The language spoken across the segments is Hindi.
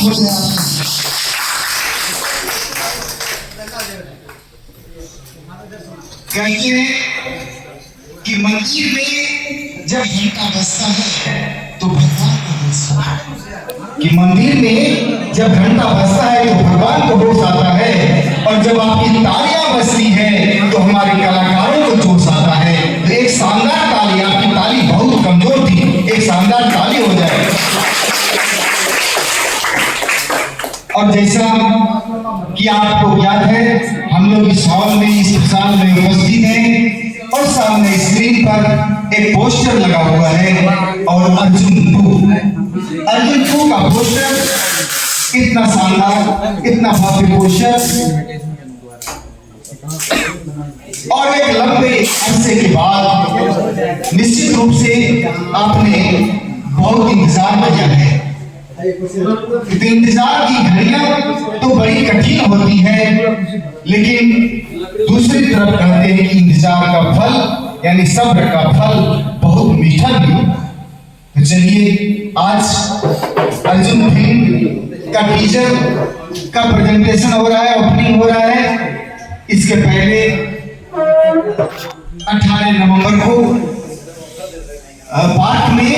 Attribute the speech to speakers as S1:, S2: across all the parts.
S1: हो गया। कहते हैं कि मंदिर में जब घंटा बजता है तो भगवान को होश आता है, कि मंदिर में जब घंटा बजता है तो भगवान को होश आता है, और जब आपकी तालियां बजती है तो हमारे कलाकारों को जोश आता है। तो एक शानदार ताली, आपकी ताली बहुत कमजोर थी, एक शानदार ताली हो जाए। और जैसा कि आपको याद है, हम लोग इस हॉल में, इस साल में उपस्थित हैं और सामने स्क्रीन पर एक पोस्टर लगा हुआ है और अर्जुन 2 का पोस्टर, इतना शानदार, इतना भव्य पोस्टर, और एक लंबे अरसे के बाद निश्चित रूप से आपने बहुत इंतजार किया है। इंतजार की घड़ियां तो बड़ी कठिन होती है, लेकिन दूसरी तरफ कहते हैं कि इंतजार का फल यानी सब्र का फल बहुत मीठा भी होता है। तो चलिए, आज अर्जुन फिल्म का टीजर का प्रेजेंटेशन हो रहा है, ओपनिंग हो रहा है। इसके पहले 18 नवंबर को पार्क में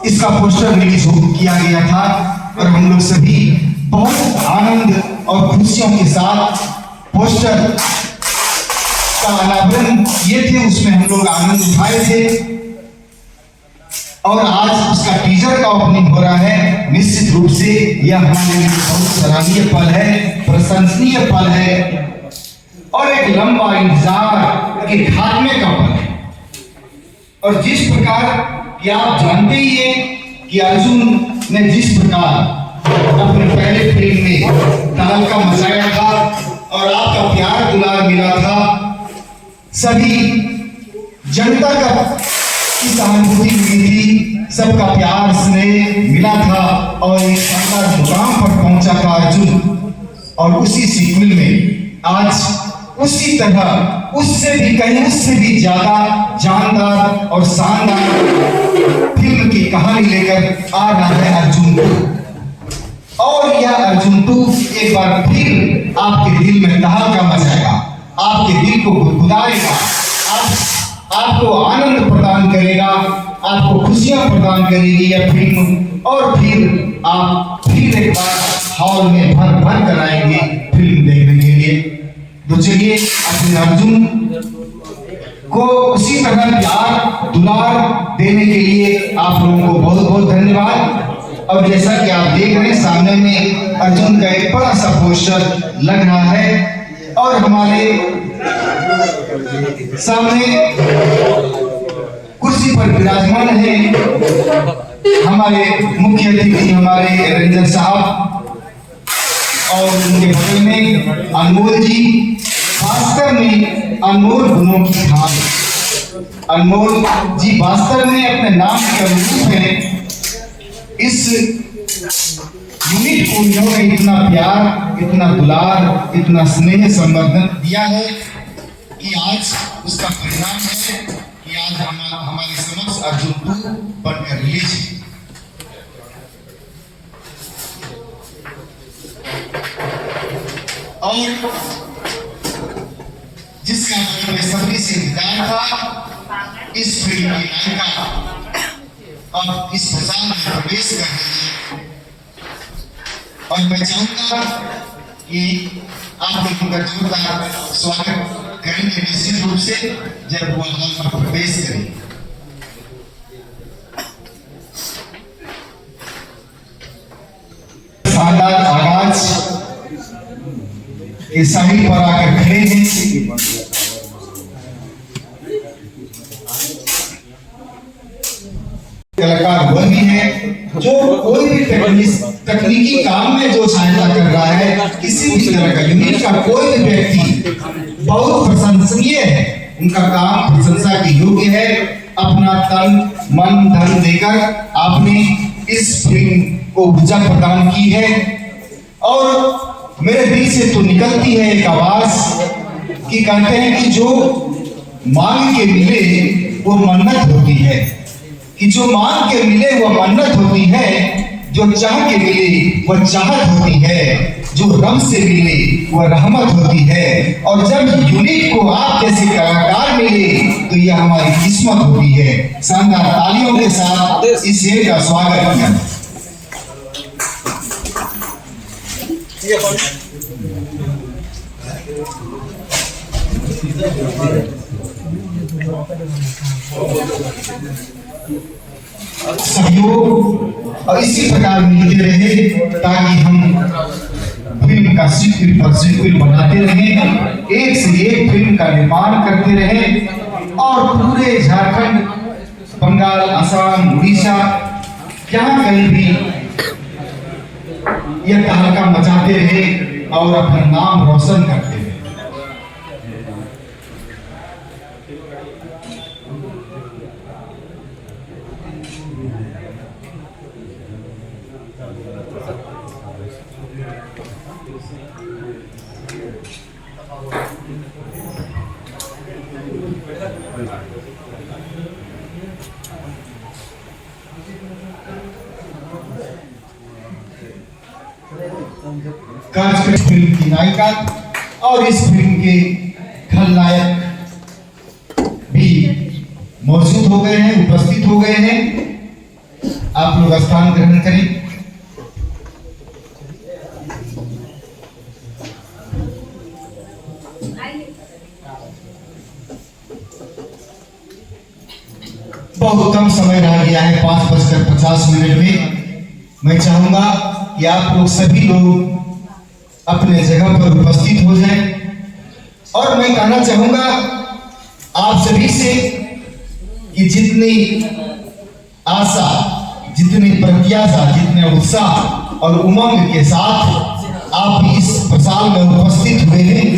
S1: इसका पोस्टर रिलीज किया गया था और हम लोग सभी बहुत आनंद और खुशियों के साथ पोस्टर का अनावरण किए थे, उसमें हम लोग आनंद उठाए थे। और आज उसका टीजर का ओपनिंग हो रहा है। निश्चित रूप से यह हमारे लिए बहुत सराहनीय पल है, प्रशंसनीय पल है और एक लंबा इंतजार के खात्मे का पल है। और जिस प्रकार कि आप जानते ही हैं कि अर्जुन ने जिस प्रकार अपने पहले फिल्म में तहलका मचाया था और आपका प्यार दुलार मिला था, सभी जनता का की सहानुभूति मिली थी, सबका प्यार स्नेह मिला था और एक शानदार मुकाम पर पहुंचा था अर्जुन। और उसी सीक्वल में आज उसी तरह, उससे भी कहीं, उससे भी ज्यादा जानदार और शानदार फिल्म की कहानी लेकर आ रहा है अर्जुन 2। और यह अर्जुन 2 एक बार फिर आपके दिल में तहलका मचाएगा, आपके दिल को गुदगुदाएगा, आपको आनंद प्रदान करेगा, आपको खुशियां प्रदान करेगी यह फिल्म। और फिर आप फिर एक बार हॉल में भर भर कर आएंगे फिल्म देखने के लिए। तो चलिए, अपने अर्जुन को उसी तरह प्यार दुलार देने के लिए आप लोगों को बहुत बहुत धन्यवाद। और जैसा कि आप देख रहे हैं, सामने में अर्जुन का एक बड़ा सा पोस्टर लग रहा है और हमारे सामने कुर्सी पर विराजमान है हमारे मुख्य अतिथि, हमारे रंजन साहब, और उनके बगल में अनमोल जी। वास्तव में अनमोल गुणों की खान, अनमोल जी वास्तव में अपने नाम के अनुरूप है। इस यूनिट को इन्होंने इतना प्यार, इतना दुलार, इतना स्नेह संवर्धन दिया है कि आज उसका परिणाम है कि आज हमारे समक्ष अर्जुन 2 बनकर रिलीज है। और जिसका बेसब्री से इंतजार था, इस फिल्म की नायिका अब इस प्रसाद में प्रवेश कर रही है। और मैं चाहूंगा कि आप लोगों का जोरदार स्वागत करेंगे निश्चित रूप से जब वो हॉल में प्रवेश करेंगे। शानदार आवाज के साहिल पर आकर खड़े हैं। कलाकार वह भी है जो कोई भी तकनीकी काम में जो सहायता कर रहा है, किसी भी तरह का यूनिट का कोई भी व्यक्ति बहुत प्रशंसनीय है, उनका काम प्रशंसा के योग्य है। अपना तन मन धन देकर आपने इस फिल्म को ऊर्जा प्रदान की है। और मेरे दिल से तो निकलती है एक आवाज कि कहते हैं कि जो मांग के मिले वो मन्नत होती है, कि जो मांग के मिले वो मन्नत होती है। जो चाह के मिले वह चाहत होती है, जो रब से मिले वह रहमत होती है, और जब यूनिट को आप जैसे कलाकार मिले तो यह हमारी किस्मत होती है। शानदार तालियों के साथ इस शेर का स्वागत किया। सहयोग और इसी प्रकार मिलते रहे ताकि हम फिल्म का सीक्वल पर सीक्वल बनाते रहें, एक से एक फिल्म का निर्माण करते रहें और पूरे झारखंड, बंगाल, असम, उड़ीसा, जहां कहीं भी यह तहलका मचाते रहे और अपना नाम रोशन करते रहे। कार्यक्रम फिल्म की नायिका और इस फिल्म के खलनायक भी मौजूद हो गए हैं, उपस्थित हो गए हैं। आप लोग स्थान ग्रहण करें। बहुत कम समय रह गया है, 5:50 में। मैं चाहूंगा कि आप लोग सभी लोग अपने जगह पर उपस्थित हो जाएं और मैं कहना चाहूंगा आप सभी से कि जितनी आशा, जितनी प्रत्याशा, जितने उत्साह और उमंग के साथ आप इस प्रसार में उपस्थित हुए हैं,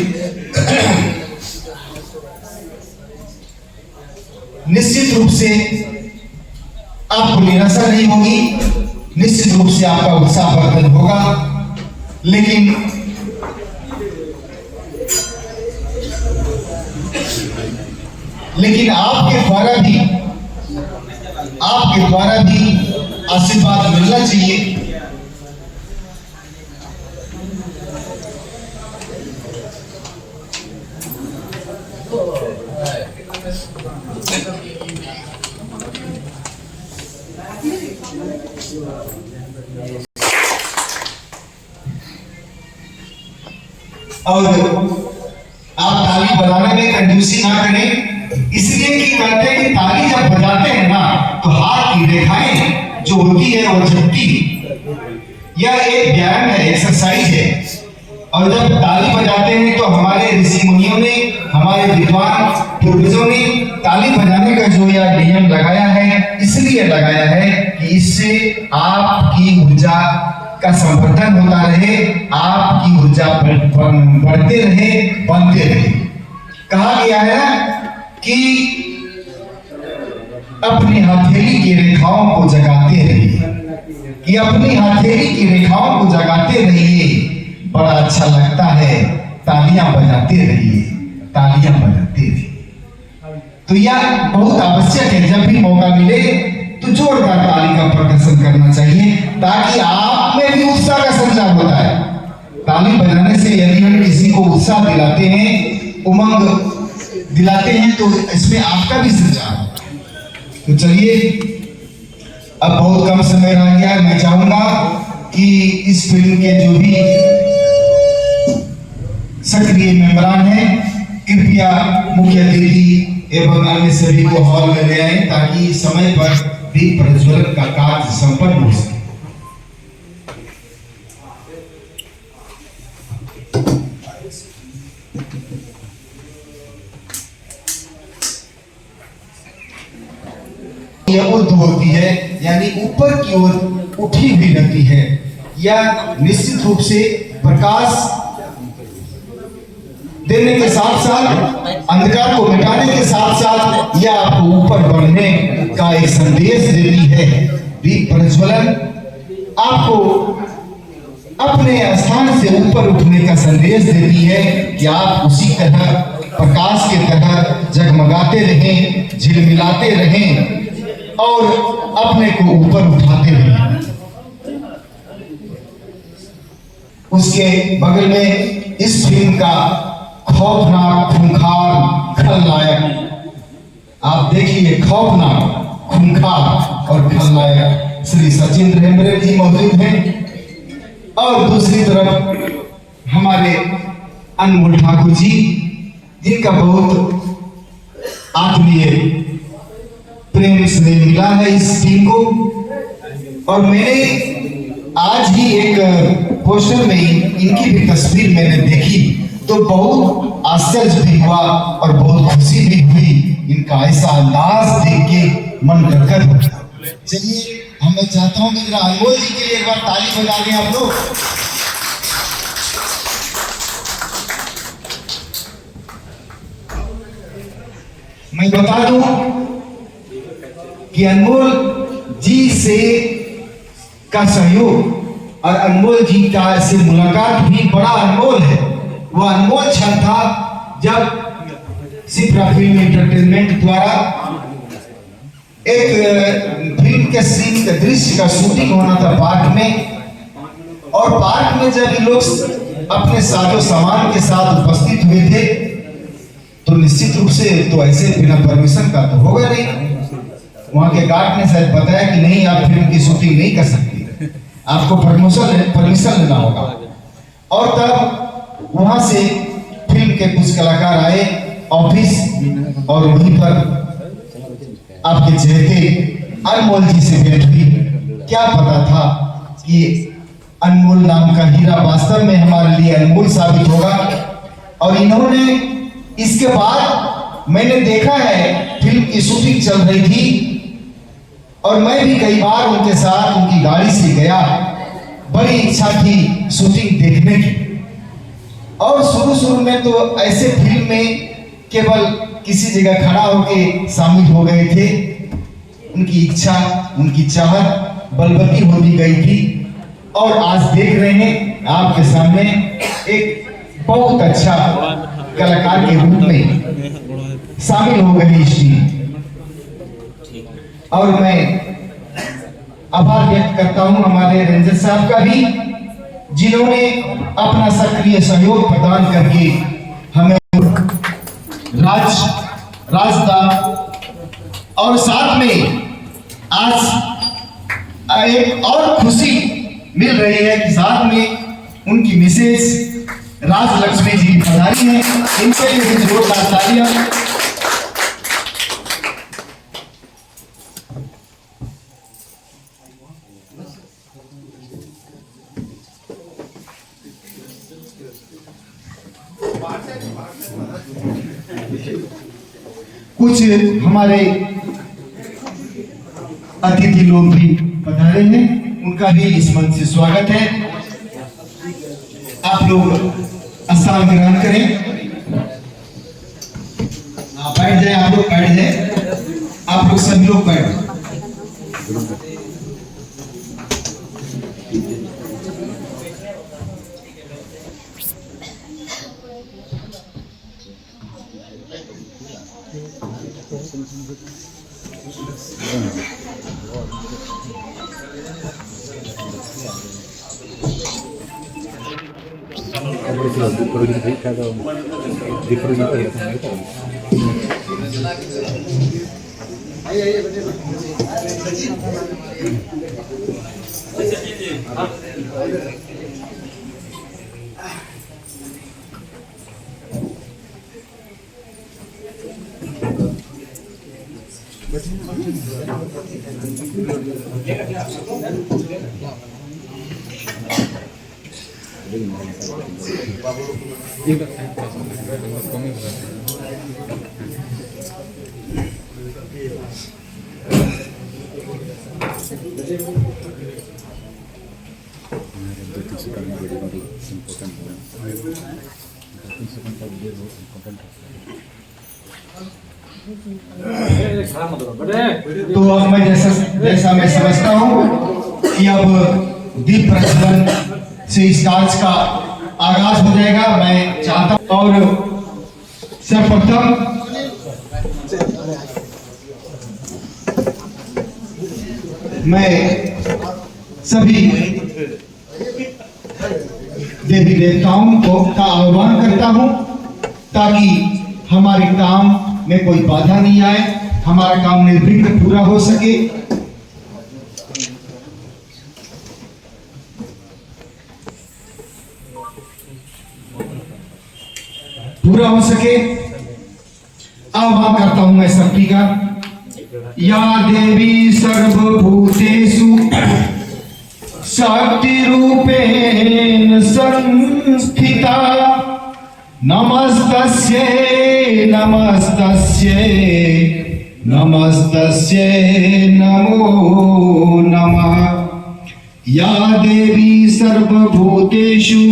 S1: निश्चित रूप से आपको निराशा नहीं होगी, निश्चित रूप से आपका उत्साह वर्धन होगा। लेकिन आपके द्वारा भी आशीर्वाद मिलना चाहिए। और आप ताली बजाने में कंजूसी ना करें, इसलिए कि कहते हैं कि ताली जब बजाते हैं ना तो हाथ की रेखाएं जो होती है वो झपटी, यह एक व्यायाम है, एक्सरसाइज है। और जब ताली बजाते हैं तो हमारे ऋषि मुनियों ने, हमारे विद्वान पूर्वजों ने ताली बजाने का जो यह नियम लगाया है, इसलिए लगाया है कि इससे आपकी ऊर्जा का संवर्धन होता रहे, आपकी ऊर्जा बढ़ते रहे, बनते रहे। कहा गया है कि अपनी हथेली की रेखाओं को जगाते रहिए, कि अपनी हथेली की रेखाओं को जगाते रहिए। बड़ा अच्छा लगता है, तालियां बजाते रहिए, तालियां बजाते रहिए। तो यह बहुत आवश्यक है, जब भी मौका मिले तो जोरदार ताली का प्रदर्शन करना चाहिए, ताकि आप में भी उत्साह का संचार होता है। ताली बजाने से यदि हम किसी को उत्साह दिलाते हैं, उमंग दिलाते हैं, तो इसमें आपका भी संचार होता है। तो चलिए, अब बहुत कम समय रह गया है। मैं चाहूंगा कि इस फिल्म के जो भी सक्रिय मेंबरान हैं, कृपया मुख्य अतिथि एवं अन्य सभी को हॉल में ले आए, ताकि समय पर दीप प्रज्वलन का कार्य संपन्न हो सके। यह ऊर्ध्व होती है, यानी ऊपर की ओर उठी हुई रहती है। यह निश्चित रूप से प्रकाश देने के साथ साथ, अंधकार को मिटाने के साथ साथ, यह आपको ऊपर बढ़ने का एक संदेश देती है। दीप प्रज्वलन आपको अपने स्थान से ऊपर उठने का संदेश देती है कि आप उसी तरह प्रकाश के तरह जगमगाते रहें, झिलमिलाते रहें और अपने को ऊपर उठाते रहें। उसके बगल में इस फिल्म का खौफनाक, खूंखार, खलनायक आप देखिए, खौफनाक, खूंखार और खलनायक श्री सचिन हेम्ब्रे जी मौजूद हैं। और दूसरी तरफ हमारे अनमोल ठाकुर जी, जिनका बहुत आत्मीय प्रेम स्नेह मिला है इस टीम को। और मैंने आज ही एक पोस्टर में इनकी भी तस्वीर मैंने देखी तो बहुत आश्चर्य भी हुआ और बहुत खुशी भी हुई। इनका ऐसा अंदाज देख के मन गदगद हो गया। चलिए, मैं चाहता हूं कि जरा अनमोल जी के लिए एक बार ताली बजा दें आप लोग। मैं बता दूं कि अनमोल जी से का सहयोग और अनमोल जी का से मुलाकात भी बड़ा अनमोल है। वह अनमोल क्षण था जब सिप्रा फिल्म एंटरटेनमेंट द्वारा एक फिल्म के सीन का दृश्य का शूटिंग होना था पार्क में। और पार्क में जब लोग अपने साजो सामान के साथ उपस्थित हुए थे तो निश्चित रूप से तो ऐसे बिना परमिशन का तो होगा नहीं। वहां के गार्ड ने शायद बताया कि नहीं, आप फिल्म की शूटिंग नहीं कर सकते, आपको परमिशन लेना होगा। और तब वहां से फिल्म के कुछ कलाकार आए ऑफिस और वहीं पर आपके चहेते अनमोल जी से भेंट हुई। क्या पता था कि अनमोल नाम का हीरा वास्तव में हमारे लिए अनमोल साबित होगा। और इन्होंने इसके बाद मैंने देखा है फिल्म की शूटिंग चल रही थी और मैं भी कई बार उनके साथ उनकी गाड़ी से गया। बड़ी इच्छा थी शूटिंग देखने की। और शुरू में तो ऐसे फिल्म में केवल किसी जगह खड़ा होके शामिल हो गए थे। उनकी इच्छा, उनकी चाहत बलवती होती गई थी। और आज देख रहे हैं आपके सामने एक बहुत अच्छा कलाकार के रूप में शामिल हो गए इस टीम। और मैं आभार व्यक्त करता हूं हमारे रेंजर साहब का भी, जिन्होंने अपना सक्रिय सहयोग प्रदान करके हमें राजदा और साथ में आज एक और खुशी मिल रही है कि साथ में उनकी मिसेस राजलक्ष्मी जी पधारी हैं। इनके लिए भी जोरदार तालियां। कुछ हमारे अतिथि लोग भी पधारे हैं, उनका भी इस मंच से स्वागत है। आप लोग स्थान ग्रहण करें। बैठ जाए, आप लोग बैठ जाए, आप लोग सभी लोग बैठ। तो अब मैं जैसा मैं समझता हूँ कि अब दीप प्रज्वलन से इस कार्य का आगाज हो जाएगा। मैं चाहता हूँ और सर्वप्रथम मैं सभी देवी देवताओं का आह्वान करता हूँ ताकि हमारे काम में कोई बाधा नहीं आए, हमारा काम निर्विघ्न पूरा हो सके। आह्वान करता हूं मैं शक्ति का। या देवी सर्वभूतेषु शक्ति रूपेण संस्थिता, नमस्तस्यै नमस्तस्यै नमस्तस्यै नमो नमः। या देवी सर्वभूतेषु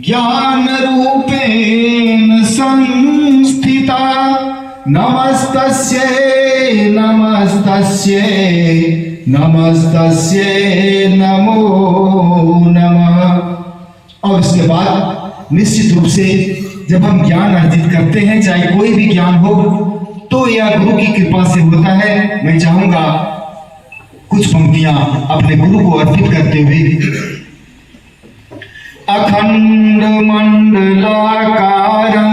S1: ज्ञान रूपेण संस्थिता, नमस्तस्यै नमस्तस्यै नमस्तस्यै नमो नमः। और इसके बाद निश्चित रूप से जब हम ज्ञान अर्जित करते हैं, चाहे कोई भी ज्ञान हो, तो यह गुरु की कृपा से होता है। मैं चाहूंगा कुछ पंक्तियां अपने गुरु को अर्पित करते हुए। अखंड मंडलाकारं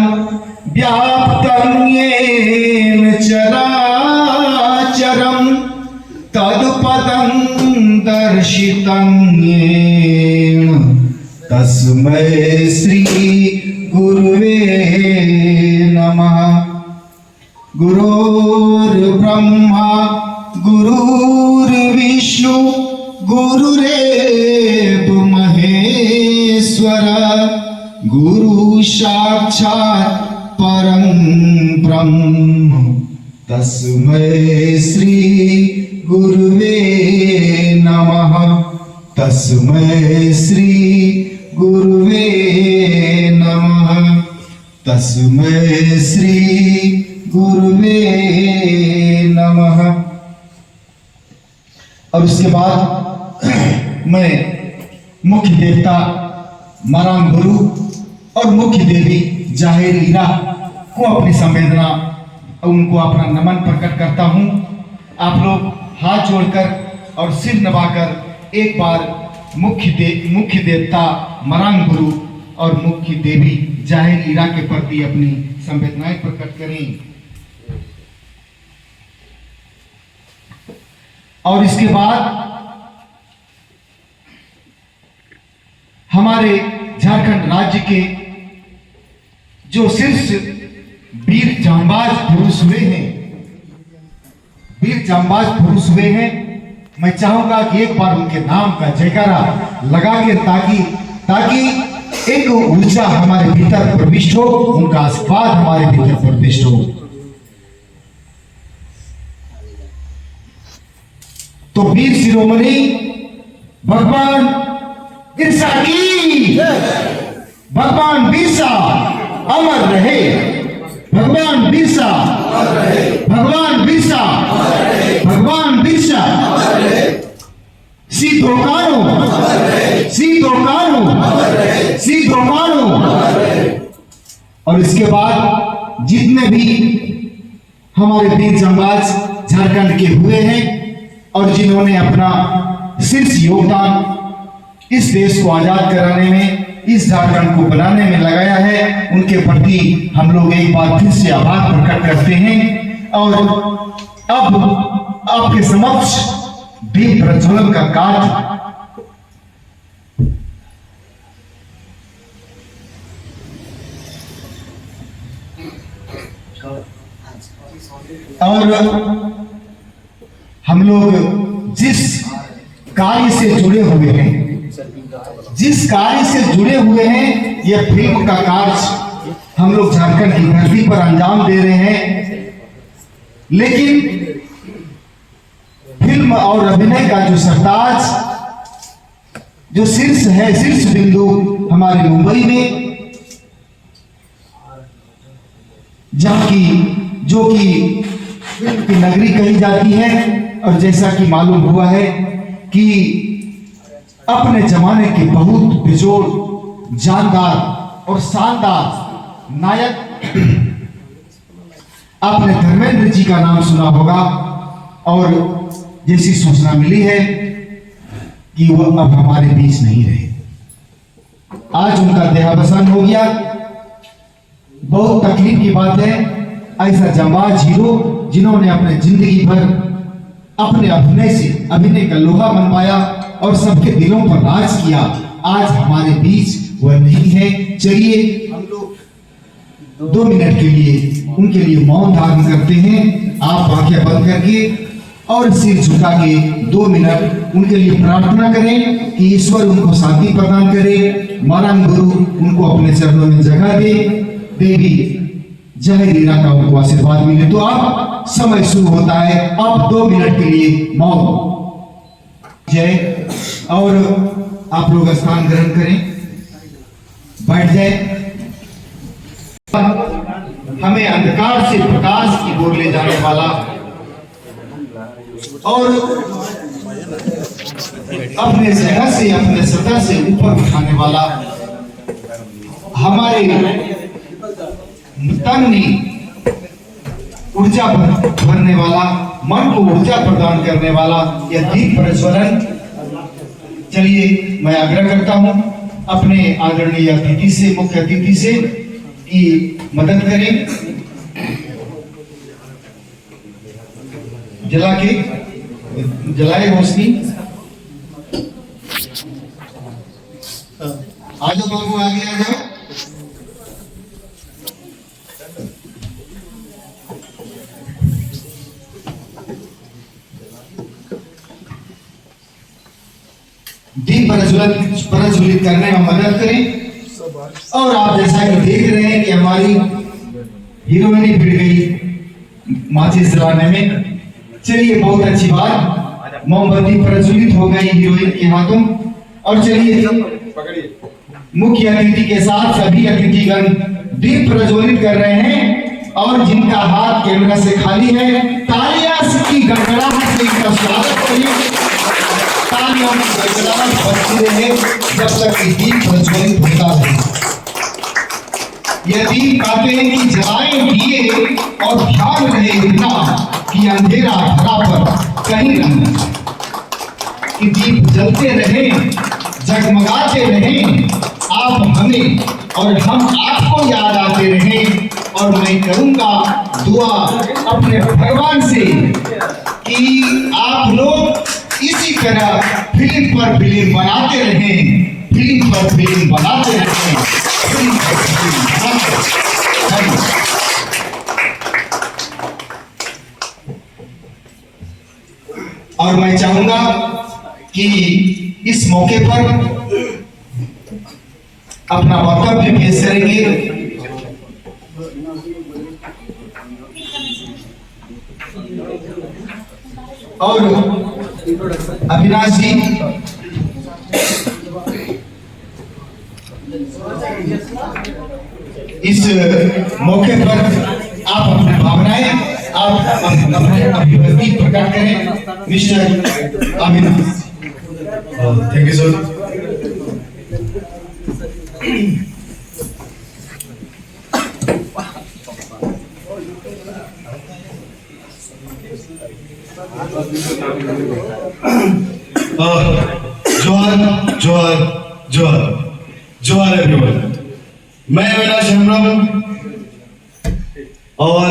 S1: व्याप्तं येन चराचरं, तत्पदं दर्शितं येन तस्मै श्री गुरुवे नमः। गुरुर्ब्रह्मा गुरुर्विष्णु गुरुरेव महेश्वर, गुरु साक्षात् परं ब्रह्म, तस्मै श्री गुरुवे नमः। तस्मै श्री गुरुवे नमः। तस्मै श्री गुरुवे नमः। और उसके बाद मैं मुख्य देवता मरांग गुरु और मुख्य देवी जाहिर हीरा को अपनी संवेदना, उनको अपना नमन प्रकट करता हूं। आप लोग हाथ जोड़कर और सिर नवाकर एक बार मुख्य देवता मरांग गुरु और मुख्य देवी जाहिर हीरा के प्रति अपनी संवेदनाएं प्रकट करें। और इसके बाद हमारे झारखंड राज्य के जो शीर्ष वीर जांबाज पुरुष हुए हैं, मैं चाहूंगा कि एक बार उनके नाम का जयकारा लगा के ताकि एक ऊर्जा हमारे भीतर प्रविष्ट हो, उनका आशीर्वाद हमारे भीतर प्रविष्ट हो। तो वीर शिरोमणि भगवान बिरसा की, भगवान बिरसा अमर रहे, भगवान बिरसा, भगवान बिरसा, भगवान बिरसा। सीधो कानो, सीधो कानो, सीधो कानो। और इसके बाद जितने भी हमारे वीर जांबाज झारखंड के हुए हैं और जिन्होंने अपना शीर्ष योगदान इस देश को आजाद कराने में, इस झारखंड को बनाने में लगाया है, उनके प्रति हम लोग एक बार फिर से आभार प्रकट करते हैं। और अब आपके समक्ष दीप प्रज्वलन का कार्य और हम लोग जिस कार्य से जुड़े हुए हैं, यह फिल्म का कार्य हम लोग झारखंड की धरती पर अंजाम दे रहे हैं। लेकिन फिल्म और अभिनय का जो सरताज, जो शीर्ष बिंदु हमारे मुंबई में, जो कि फिल्म की नगरी कही जाती है। और जैसा कि मालूम हुआ है कि अपने जमाने के बहुत बेजोड़, जानदार और शानदार नायक आपने धर्मेंद्र जी का नाम सुना होगा। और जैसी सूचना मिली है कि वह अब हमारे बीच नहीं रहे। आज उनका देहावसान हो गया। बहुत तकलीफ की बात है, ऐसा जांबाज हीरो जिन्होंने अपने जिंदगी भर अपने अभिनय से अभिनय का लोहा मनवाया और सबके दिलों पर राज किया, आज हमारे बीच वह नहीं है। चलिए हम लोग 2 मिनट के लिए उनके लिए मौन धारण करते हैं। आप आंखें बंद करके और सिर झुका के 2 मिनट उनके लिए प्रार्थना करें कि ईश्वर उनको शांति प्रदान करे, महान गुरु उनको अपने चरणों में जगह दे, देवी जहरीरा का उनको आशीर्वाद मिले। तो अब समय शुरू होता है, अब 2 मिनट के लिए मौन जय। और आप लोग स्थान ग्रहण करें, बैठ जाए। हमें अंधकार से प्रकाश की ओर ले जाने वाला और अपने जगह से अपने सतह से ऊपर उठाने वाला, हमारे तन में ऊर्जा भरने वाला, मन को ऊर्जा प्रदान करने वाला यह दीप प्रज्वलन। चलिए मैं आग्रह करता हूं अपने आदरणीय अतिथि से, मुख्य अतिथि से कि मदद करें, जला के जलाए रोशनी। आ जाओ बाबू, आगे आ जाओ। दीप प्रज्वलित करने में मदद करें। और आप जैसा कि देख रहे हैं कि हमारी हीरोइनी भिड़ गई माचिस जलाने में। चलिए बहुत अच्छी बात, मोमबत्ती प्रज्वलित हो गई हीरोइन के हाथों। और चलिए मुख्य अतिथि के साथ सभी अतिथिगण दीप प्रज्वलित कर रहे हैं और जिनका हाथ कैमरा से खाली है, तालियां की गड़गड़ाहट से इनका स्वागत करिए। तालियों की गड़गड़ाहट बजती रहे जब तक कि दीप प्रज्वलित होता है। यह दीप कहते हैं कि जलाएं दिए और ध्यान रहे इतना कि अंधेरा धरा पर कहीं न, कि दीप जलते रहे, जगमगाते रहे, आप हमें और हम आपको याद आते रहे। और मैं करूंगा दुआ अपने भगवान से कि आप लोग इसी तरह फिल्म पर फिल्म बनाते रहें, फिल्म पर फिल्म बनाते रहें, फिल्म पर फिल्म बनाते रहें। और मैं चाहूंगा कि इस मौके पर अपना वक्तव्य पेश करेंगे और अविनाश जी इस मौके पर आप अपनी भावनाएं, आप अपने अभिव्यक्ति प्रकट करें। Mister Avinash.
S2: Thank you sir. जोहार जोहार जोहार जोहार एवरीवन। मैं अविनाश हेम्ब्रम और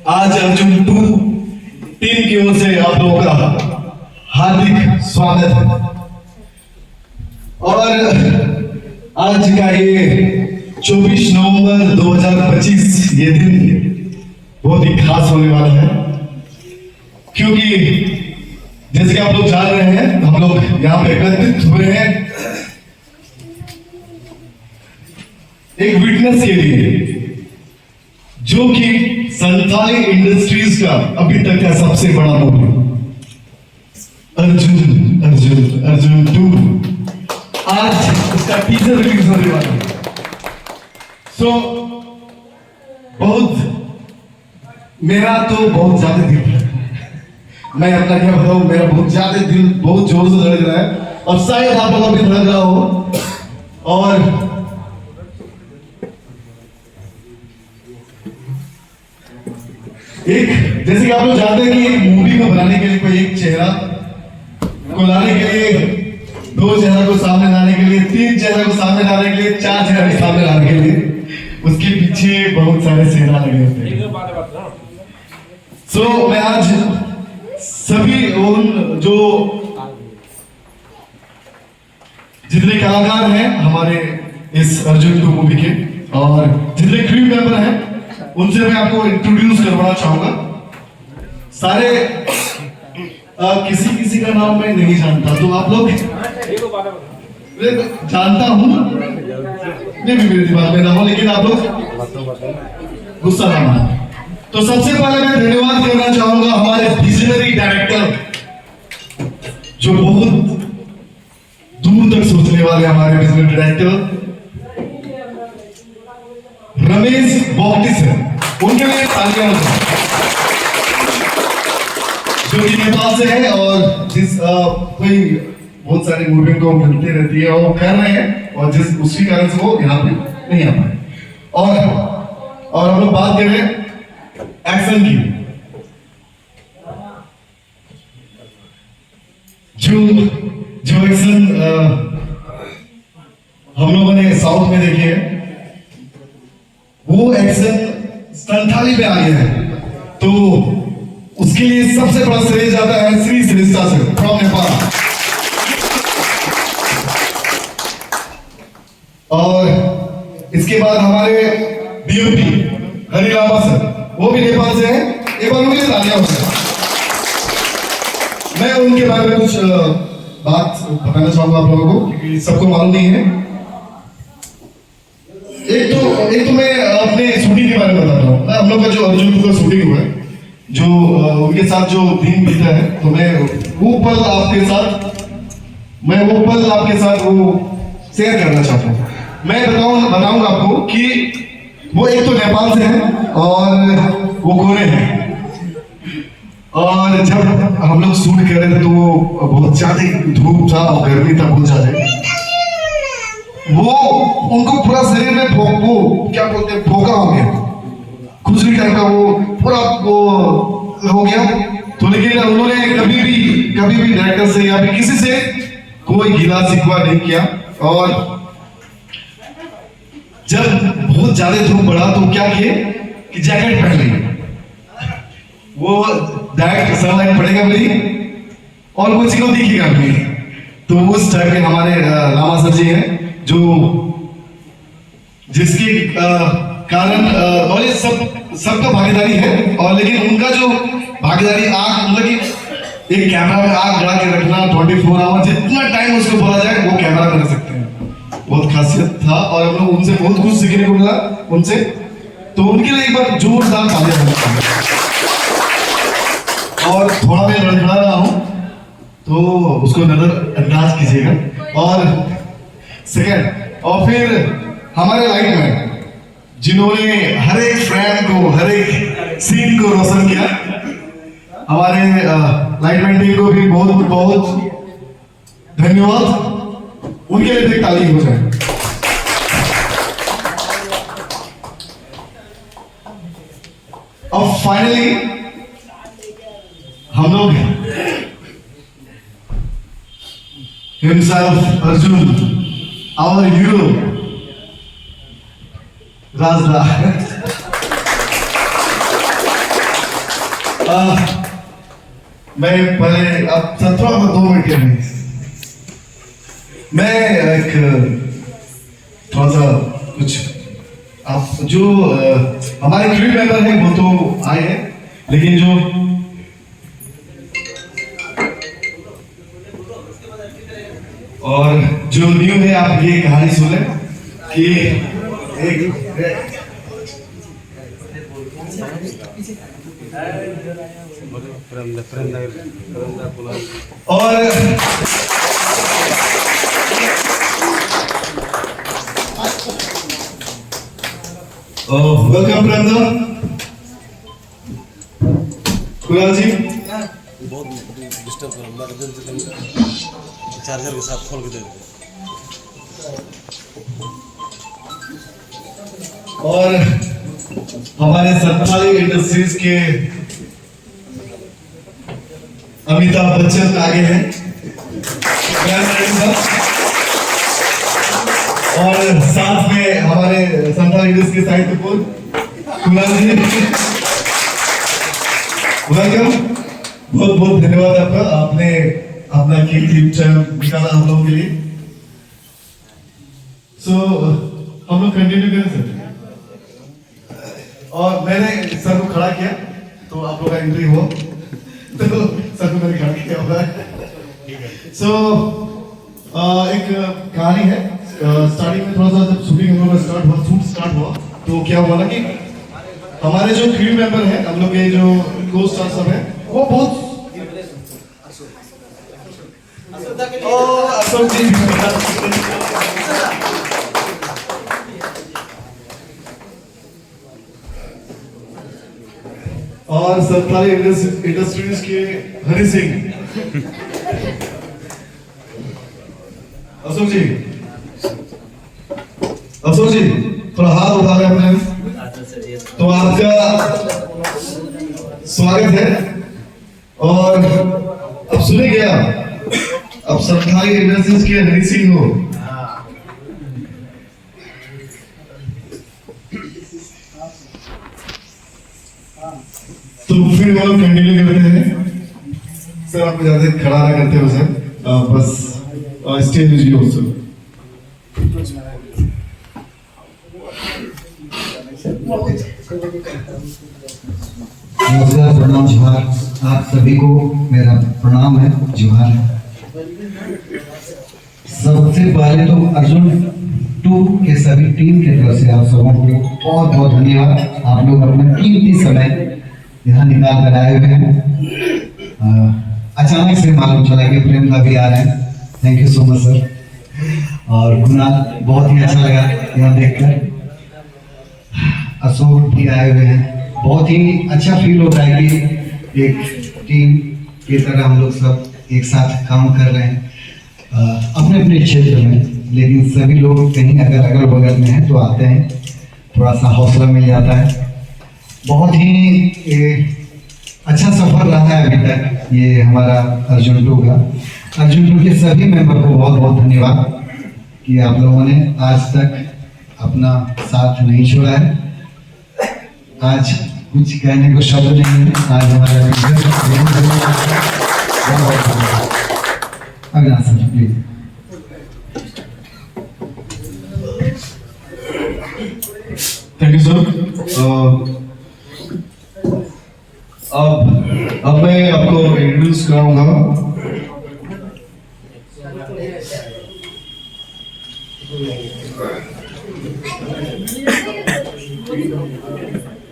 S2: आज अर्जुन 2 टीम की ओर से आप लोगों का हार्दिक स्वागत है। और आज का ये 24 नवंबर 2025 ये दिन बहुत ही खास होने वाला है, क्योंकि जैसे कि आप लोग जान रहे हैं हम लोग यहाँ पे एकत्रित हुए हैं एक विटनेस के लिए, जो कि संथाली इंडस्ट्रीज का अभी तक का सबसे बड़ा मूवी अर्जुन अर्जुन अर्जुन 2 आज उसका टीजर रिलीज होने वाला है। सो मेरा तो बहुत ज्यादा दिल है, मैं अपना क्या बताऊं, मेरा बहुत ज्यादा दिल बहुत जोर से धड़क रहा है और शायद आप लोगों भी धड़क रहा हो। और एक जैसे कि आप लोग जानते हैं कि एक मूवी को बनाने के लिए कोई एक चेहरा को लाने के लिए, 2 चेहरा को सामने लाने के लिए 3 चेहरे को सामने लाने के लिए, 4 चेहरे को सामने लाने के लिए उसके पीछे बहुत सारे सेना लगे होते हैं। सो मैं आज सभी उन जो जितने कलाकार हैं हमारे इस अर्जुन टू मूवी के और जितने क्रू मेंबर हैं उनसे मैं आपको इंट्रोड्यूस करवाना चाहूंगा। सारे किसी का नाम मैं नहीं जानता, तो आप लोग जानता हूं, नहीं भी मेरे दिमाग में ना हो, लेकिन आप लोग गुस्सा ना माने। तो सबसे पहले मैं धन्यवाद करना चाहूंगा हमारे विजनरी डायरेक्टर, जो बहुत दूर तक सोचने वाले हमारे विजनरी डायरेक्टर रमेश बॉक्टी सर, उनके लिए तालियां जो कि नेपाल से है और जिस कोई बहुत सारी मूवियों को मिलती रहती है और वो कर रहे हैं और जिस उसी कारण से वो यहाँ पे नहीं आ पाए। और हम लोग बात करें एक्शन की, जो एक्शन हम लोगों ने साउथ में देखे हैं, वो एक्शन संथाली पे आ गया है, तो उसके लिए सबसे बड़ा श्रेय जाता है श्री श्रेष्ठा से फ्रॉम नेपाल। और इसके बाद हमारे डीओपी हरिलामा सर, वो भी नेपाल से हैं, एक बार उनके तालियां हो। मैं उनके बारे में कुछ बात बताना चाहूंगा आप लोगों को, क्योंकि सबको मालूम नहीं है। एक तो मैं अपने शूटिंग के बारे में बताता हूँ। हम लोग का जो अर्जुन टू का शूटिंग हुआ है, जो उनके साथ जो दिन बीता है, तो मैं वो पल आपके साथ वो शेयर करना चाहता हूँ। मैं बताऊंगा आपको कि वो एक तो नेपाल से है और वो गोरे हैं, और जब हम लोग शूट कर रहे थे तो वो बहुत ज्यादा धूप था और गर्मी था बहुत ज्यादा। वो उनको पूरा शरीर में वो क्या बोलते हैं, फोका हो गया, खुजली टाइप का वो पूरा वो हो गया। तो लेकिन उन्होंने कभी भी डायरेक्टर से या फिर किसी से कोई गिला शिकवा नहीं किया। और जब बहुत ज्यादा धूप बढ़ा तो क्या किए कि जैकेट पहन लिए, वो डायरेक्ट सनलाइट पड़ेगा भी और कुछ को दिखेगा भी। तो उस टाइप के हमारे लामा सर जी हैं, जो जिसके कारण और ये सबका भागीदारी है, और लेकिन उनका जो भागीदारी आग मतलब कि एक कैमरा में आग लगा के रखना 24 आवर, जितना टाइम उसको बोला जाए वो कैमरा में रख सकते हैं, बहुत खासियत था। और हम लोग उनसे बहुत कुछ सीखने को मिला उनसे, तो उनके लिए एक बार जोरदार तालियां बजाएं। और थोड़ा मैं लड़खड़ा रहा हूं तो उसको नजरअंदाज कीजिएगा। और सेकंड, और फिर हमारे लाइट मैन जिन्होंने हर एक फ्रेम को, हर एक सीन को रोशन किया, हमारे लाइट मैन टीम को भी बहुत बहुत धन्यवाद। उनके लिए एक ताली हो जाए। और फाइनली हम लोग himself Arjun, our hero Rajda. मैं पहले अब 17 में 2 मिनट के लिए मैं एक थोड़ा सा कुछ आप जो हमारे क्रू मेंबर हैं वो तो आए हैं, लेकिन जो और जो न्यू है, आप ये कहानी सुने कि एक और वेलकम प्रेमदा कुणाल जी।
S3: बहुत डिस्टर्ब करूंगा, चार्जर के साथ खोल के दे दो।
S2: और हमारे संथाली इंडस्ट्रीज के अमिताभ बच्चन आगे हैं। और साथ में हमारे संथा लीडर्स के साहित्य को कुणाल जी, वेलकम। बहुत बहुत धन्यवाद आपका, आपने अपना कीमती टाइम निकाला हम लोगों के लिए। सो हम लोग कंटिन्यू करें सर। और मैंने सर को खड़ा किया तो आप लोग का एंट्री हुआ, तो सर को मैंने खड़ा किया हुआ है। सो एक कहानी है। स्टार्टिंग में थोड़ा सा जब शूटिंग हम लोग का स्टार्ट हुआ तो क्या हुआ ना कि हमारे जो क्रू मेंबर हैं, हम लोग के जो को स्टार सब हैं, वो बहुत अशोक जी और सरकारी इंडस्ट्रीज के हरि सिंह। अशोक जी थोड़ा हाथ उठा रहे अपने, तो आपका स्वागत है। और अब सुने क्या, अब सरकारी इंडस्ट्रीज के हरि सिंह हो। तो फिर वो कंटिन्यू करते हैं सर। आपको ज्यादा खड़ा ना करते हो सर, बस स्टेज यूज हो सर।
S4: नमस्कार, प्रणाम, जोहार। आप सभी को मेरा प्रणाम है, जोहार है। सबसे पहले तो अर्जुन 2 के सभी टीम की तरफ से आप सबों को बहुत बहुत धन्यवाद। आप लोग अपना कीमती समय यहाँ निकाल कर आए हुए हैं। अचानक से मालूम चला कि प्रेम का भी आ रहे हैं। Thank you so much sir. और कुणाल, बहुत ही अच्छा लगा यहाँ देखकर। अशोक भी आए हुए हैं। बहुत ही अच्छा फील होता है कि एक टीम की तरह हम लोग सब एक साथ काम कर रहे हैं अपने अपने क्षेत्र में, लेकिन सभी लोग कहीं अगर अगल बगल में हैं तो आते हैं, थोड़ा सा हौसला मिल जाता है। बहुत ही अच्छा सफर रहा है अभी तक ये हमारा अर्जुन 2 का। अर्जुन 2 के सभी मेंबर को बहुत बहुत धन्यवाद कि आप लोगों ने आज तक अपना साथ नहीं छोड़ा है। आज कुछ कहने को शब्द नहीं है। आज हमारा Avinash sir please.
S2: Thank you sir. अब मैं आपको इंट्रोड्यूस कराऊंगा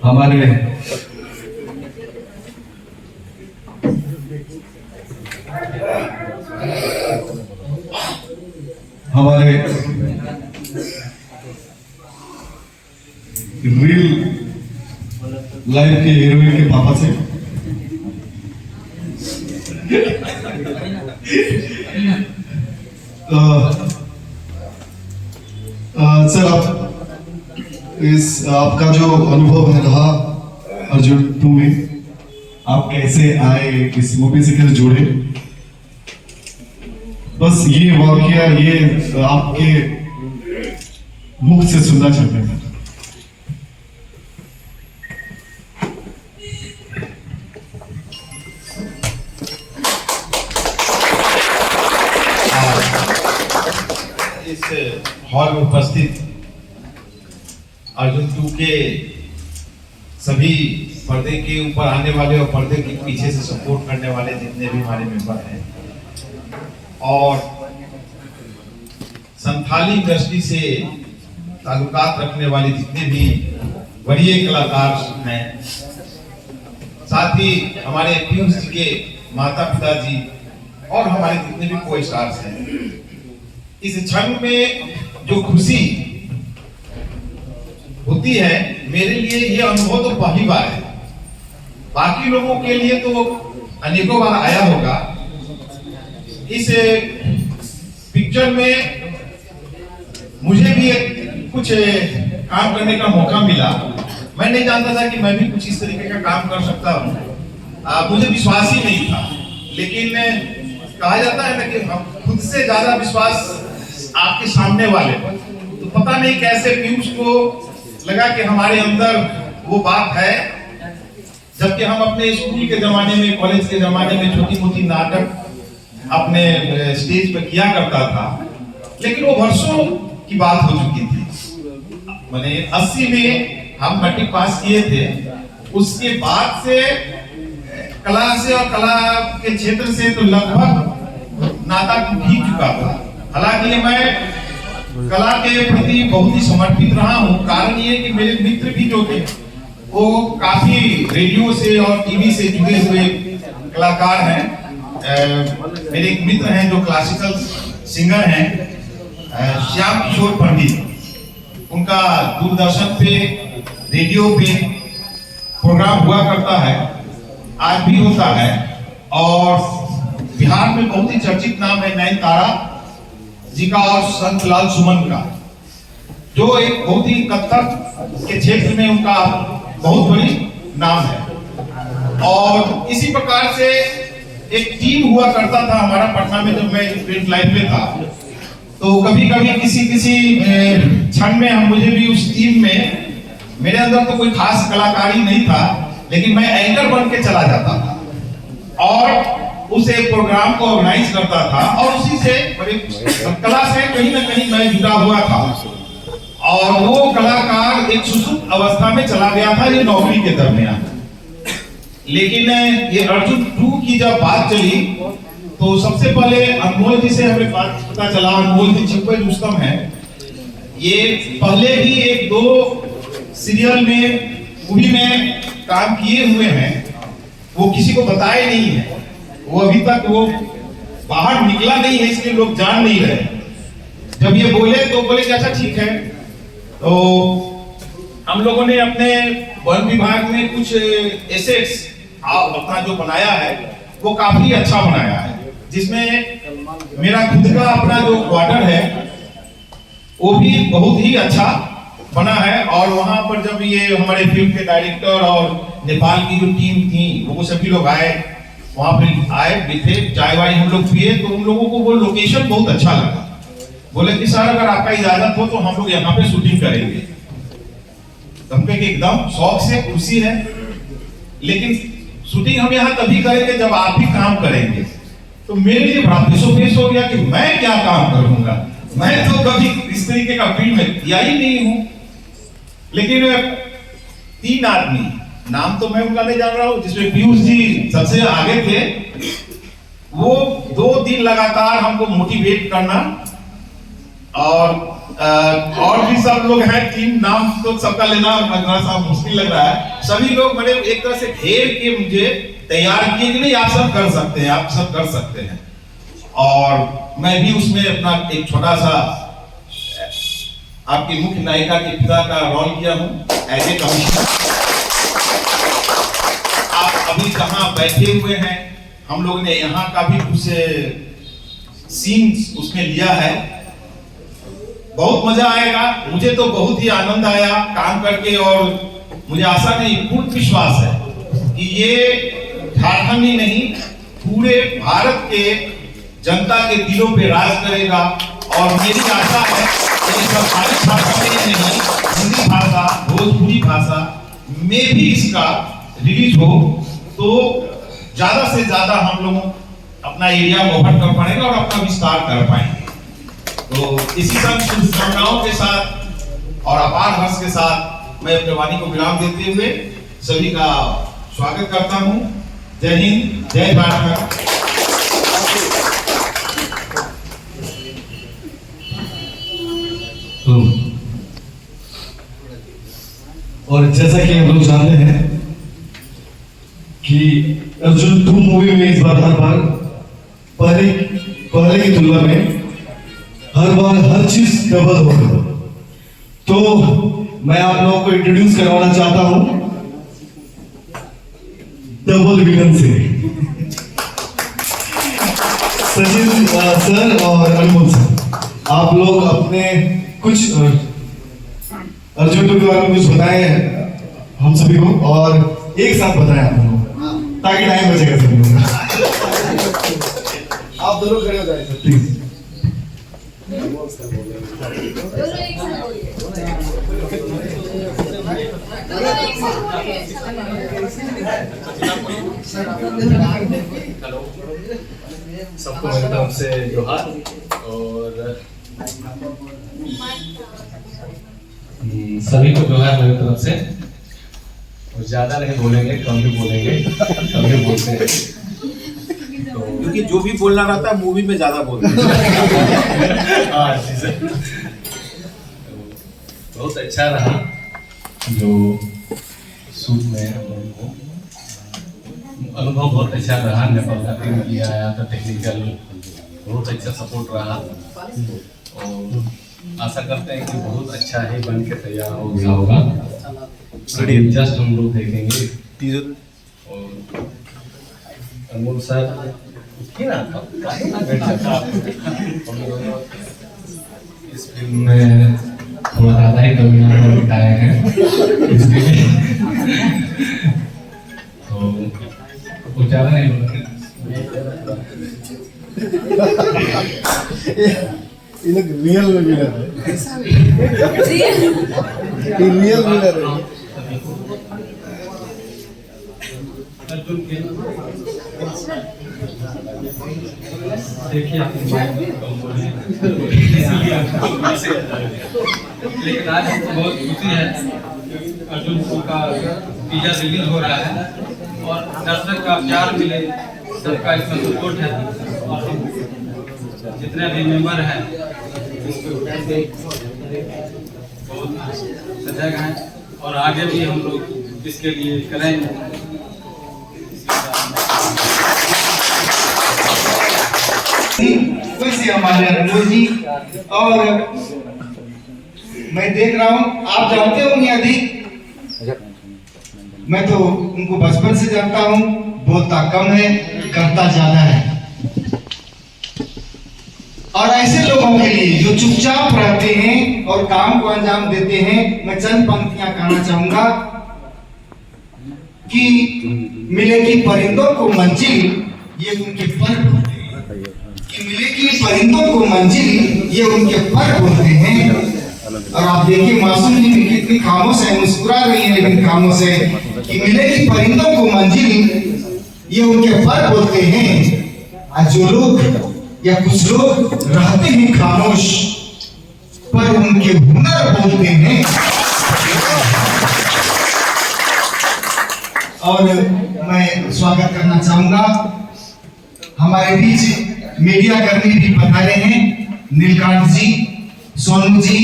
S2: हमारे रियल लाइफ के हीरोइन के पापा से। सर, आपका जो अनुभव है रहा अर्जुन 2 में, आप कैसे आए, इस मूवी से कैसे जुड़े, बस ये वाकया ये आपके मुख से सुनना चाहते हैं।
S5: इस हॉल में उपस्थित अर्जुन 2 के सभी पर्दे के ऊपर आने वाले और पर्दे के पीछे से सपोर्ट करने वाले जितने भी हमारे मेंबर हैं और संथाली इंडस्ट्री से ताल्लुकात रखने वाले जितने भी वरीय कलाकार हैं, साथ ही हमारे पीयूष जी के माता पिता जी और हमारे जितने भी को स्टार्स हैं, इस क्षण में जो खुशी होती है, मेरे लिए ये अनुभव तो पहली बार है। बाकी लोगों के लिए तो अनेकों बार आया होगा। इस पिक्चर में मुझे भी कुछ काम करने का मौका मिला। मैं नहीं जानता था कि मैं भी कुछ इस तरीके का काम कर सकता हूँ। मुझे विश्वास ही नहीं था, लेकिन कहा जाता है ना कि हम खुद से ज्यादा विश्वास आपके सामने वाले, तो तो पता नहीं कैसे पीयूष को लगा कि हमारे अंदर वो बात है, जबकि हम अपने स्कूल के जमाने में, कॉलेज के जमाने में छोटी मोटी नाटक अपने स्टेज पर किया करता था, लेकिन वो वर्षों की बात हो चुकी थी। मैंने 80 में हम मैट्रिक पास किए थे, उसके बाद से कला से और कला के क्षेत्र से तो लगभग नाता टूट ही चुका था। हालांकि मैं कला के प्रति बहुत ही समर्पित रहा हूँ। कारण ये कि मेरे मित्र भी जो थे वो काफी रेडियो से और टीवी से जुड़े हुए कलाकार हैं। मेरे एक मित्र हैं जो क्लासिकल सिंगर हैं, श्याम किशोर पंडित। उनका दूरदर्शन पे, रेडियो पे प्रोग्राम हुआ करता है, आज भी होता है। और बिहार में बहुत ही चर्चित नाम है नयनतारा जी का और संतलाल सुमन का, जो एक बहुत ही कत्थक के क्षेत्र में उनका बहुत बड़ी नाम है। और इसी प्रकार से एक टीम हुआ करता था हमारा पटना में, जब मैं स्टूडेंट लाइफ में था। तो कभी कभी किसी क्षण में हम, मुझे भी उस टीम में, मेरे अंदर तो कोई खास कलाकारी नहीं था, लेकिन मैं एंकर बन के चला जाता था और उस एक प्रोग्राम को ऑर्गेनाइज करता था। और उसी से कला से कहीं ना कहीं मैं जुड़ा हुआ था। और वो कलाकार एक सुसुप्त अवस्था में चला गया था ये नौकरी के दरमियान। लेकिन ये अर्जुन 2 की जब बात चली तो सबसे पहले अनमोल जी से हमें बात पता चला। अनमोल जी छिपे रुस्तम है, ये पहले भी 1-2 सीरियल में, मूवी में काम किए हुए हैं। वो किसी को बताए नहीं है, वो अभी तक वो बाहर निकला नहीं है, इसलिए लोग जान नहीं रहे। जब ये बोले तो बोले कि अच्छा ठीक है। तो हम लोगों ने अपने वन विभाग में कुछ एसेट्स अपना जो बनाया है वो काफी अच्छा बनाया है, जिसमें मेरा खुद का अपना जो क्वार्टर है वो भी बहुत ही अच्छा बना है। और वहां पर जब ये हमारे फिल्म के डायरेक्टर और नेपाल की जो टीम थी वो सभी लोग आए, वहां पे आए, बैठे, चाय वाय हम लोग पिए, तो उन लोगों को वो लोकेशन बहुत अच्छा लगा। बोले कि सर अगर आपका इजाजत हो तो हम लोग यहाँ पे शूटिंग करेंगे। तो हम कहे कि एकदम शौक से, खुशी है, लेकिन शूटिंग हम यहाँ तभी करेंगे जब आप भी काम करेंगे। तो मेरे लिए बड़ा पेश हो गया कि मैं क्या काम करूंगा, मैं तो कभी इस तरीके का फील्ड में किया ही नहीं हूं। लेकिन 3 आदमी, नाम तो मैं उनका नहीं जान रहा हूं, जिसमें पीयूष जी सबसे आगे थे, वो 2 दिन लगातार हमको मोटिवेट करना, और भी सब लोग हैं, टीम नाम तो सबका लेना थोड़ा सा मुश्किल लग रहा है। सभी लोग मैंने एक तरह से घेर के मुझे तैयार किए कि नहीं आप सब कर सकते हैं, आप सब कर सकते हैं। और मैं भी उसमें अपना एक छोटा सा आपकी मुख्य नायिका के पिता का रोल किया हूं एज ए कमिश्नर। आप अभी कहाँ बैठे हुए हैं, हम लोग ने यहाँ का भी कुछ सीन्स उसमें लिया है। बहुत मजा आएगा, मुझे तो बहुत ही आनंद आया काम करके। और मुझे आशा नहीं, पूर्ण विश्वास है कि ये झारखंड ही नहीं पूरे भारत के जनता के दिलों पे राज करेगा। और मेरी आशा है कि सरकारी भाषा में नहीं, हिंदी भाषा, भोजपुरी भाषा में भी इसका रिलीज हो तो ज्यादा से ज्यादा हम लोग अपना एरिया कवर कर पाएंगे और अपना विस्तार कर पाएंगे। तो इसी सब शुभकामनाओं के साथ और अपार हर्ष के साथ मैं अपने वाणी को विराम देते हुए सभी का स्वागत करता हूं। जय हिंद, जय भारत।
S2: और जैसा कि हम लोग जानते हैं कि अर्जुन 2 मूवी में इस बार हर बार पहले की तुलना में हर बार हर चीज डबल हो गई। तो मैं आप लोगों को इंट्रोड्यूस करवाना चाहता हूं डबल विलन से सचिन सर और अनमोल सर। आप लोग अपने कुछ अर्जुन के बारे में कुछ बताएं हम सभी को, और एक साथ बताएं आप लोग, ताकि टाइम बचेगा सभी लोग। आप दोनों खड़े हो जाए सर प्लीज।
S6: हेलो, सबको मेरी तरफ से जोहार। और सभी को जोहार मेरी तरफ से। और ज़्यादा नहीं बोलेंगे, कम भी बोलेंगे, कम भी बोलते हैं तो
S5: क्योंकि जो भी बोलना रहता है मूवी में ज्यादा बोलते हैं।
S6: हाँ, बहुत अच्छा रहा जो शूट में हम लोगों को अनुभव बहुत अच्छा रहा। नेपाल का टीम किया आया था, टेक्निकल बहुत अच्छा सपोर्ट रहा और आशा करते हैं कि बहुत अच्छा ही बन के तैयार हो गया होगा। जस्ट हम लोग देखेंगे और अनमोल सर इस फिल्म में थोड़ा ज़्यादा ही कमियां दिखाए हैं इसके लिए तो वो ज़्यादा नहीं बोलेंगे।
S2: ये लोग रियल में विनर है, ये रियल विनर है।
S6: देखिए लेकिन आज हमको बहुत खुशी है अर्जुन का टीजर रिलीज हो रहा है और दर्शक का प्यार मिले, सबका इसमें सपोर्ट है और हम जितने भी मेंबर हैं बहुत सजग हैं और आगे भी हम लोग इसके लिए करेंगे।
S1: वैसे हमारे अनमोल जी और मैं देख रहा हूँ आप जानते होंगे अधिक, मैं तो उनको बचपन से जानता हूँ। बोलता कम है, करता ज्यादा है। और ऐसे लोगों के लिए जो चुपचाप रहते हैं और काम को अंजाम देते हैं, मैं चंद पंक्तियां कहना चाहूंगा कि मिलेगी परिंदों को मंजिल ये उनके पर बोलते हैं, कि मिलेगी परिंदों को मंजिल ये उनके पर बोलते हैं। और आप देखिए मासूम जी भी कितनी खामोश है, मुस्कुरा रही है लेकिन खामोश है कि मिलेगी परिंदों को मंजिल ये उनके पर बोलते हैं। और जो लोग या कुछ लोग रहते हैं खामोश पर उनके हुनर बोलते हैं। और मैं स्वागत करना चाहूंगा, हमारे बीच मीडिया कर्मी भी पधारे हैं, नीलकांत जी, सोनू जी,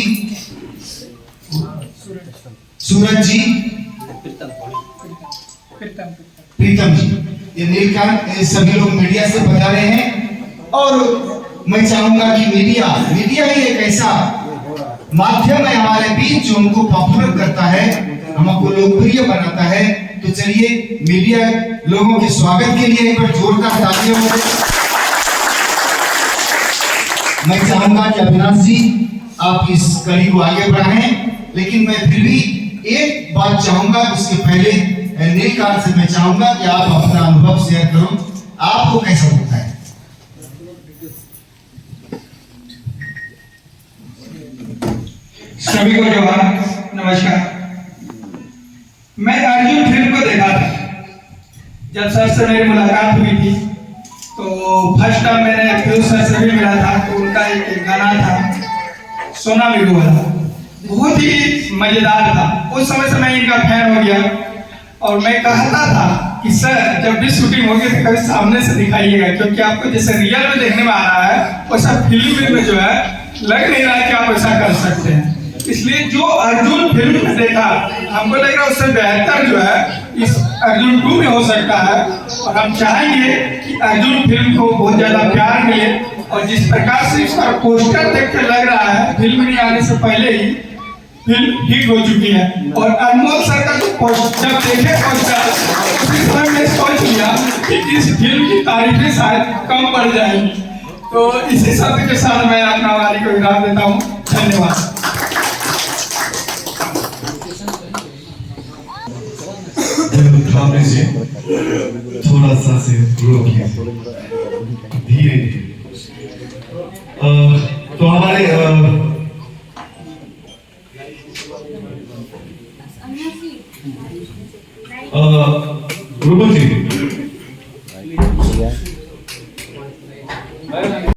S1: सूरज जी, प्रीतम जी, ये नीलकांत सभी लोग मीडिया से पधारे हैं। और मैं चाहूंगा कि मीडिया ही एक ऐसा माध्यम है हमारे बीच जो उनको पॉपुलर करता है, हमको लोकप्रिय बनाता है। तो चलिए मीडिया लोगों के स्वागत के लिए एक बार जोरदार तालियां हो। मैं चाहूंगा कि अविनाश जी आप इस कड़ी को आगे बढ़ाएं, लेकिन मैं फिर भी एक बात चाहूंगा, उसके पहले नीलकांत से मैं चाहूंगा कि आप अपना अनुभव शेयर करो, आपको कैसा लगता है?
S7: सभी को जोहार, नमस्कार। मैं अर्जुन फिल्म को देखा था, जब सर से मेरी मुलाकात हुई थी तो फर्स्ट टाइम मैंने पीयूष सर से भी मिला था, तो उनका एक गाना था सोना मिलू वाला, बहुत ही मजेदार था। उस समय से मैं इनका फैन हो गया और मैं कहता था कि सर जब भी शूटिंग होगी तो कभी सामने से दिखाइएगा, क्योंकि आपको जैसे रियल में देखने में आ रहा है वैसा फिल्म में जो है लग नहीं रहा है कि आप ऐसा कर सकते हैं। इसलिए जो अर्जुन फिल्म में देखा हमको लग रहा है उससे बेहतर जो है इस अर्जुन 2 में हो सकता है। और हम चाहेंगे कि अर्जुन फिल्म को बहुत ज्यादा प्यार मिले और जिस प्रकार से इसका पोस्टर देख के लग रहा है फिल्म नहीं आने से पहले ही फिल्म हिट हो चुकी है। और अनमोल सर का जो पोस्टर जब देखे पोस्टर उसी समय मैं सोच लिया कि इस फिल्म की तारीफें शायद कम पड़ जाएंगी। तो इसी शब्द के साथ मैं अपना वारी को विराम देता हूँ। धन्यवाद।
S2: थोड़ा सा से रोकिए, धीरे धीरे। तो हमारे
S6: रूपल जी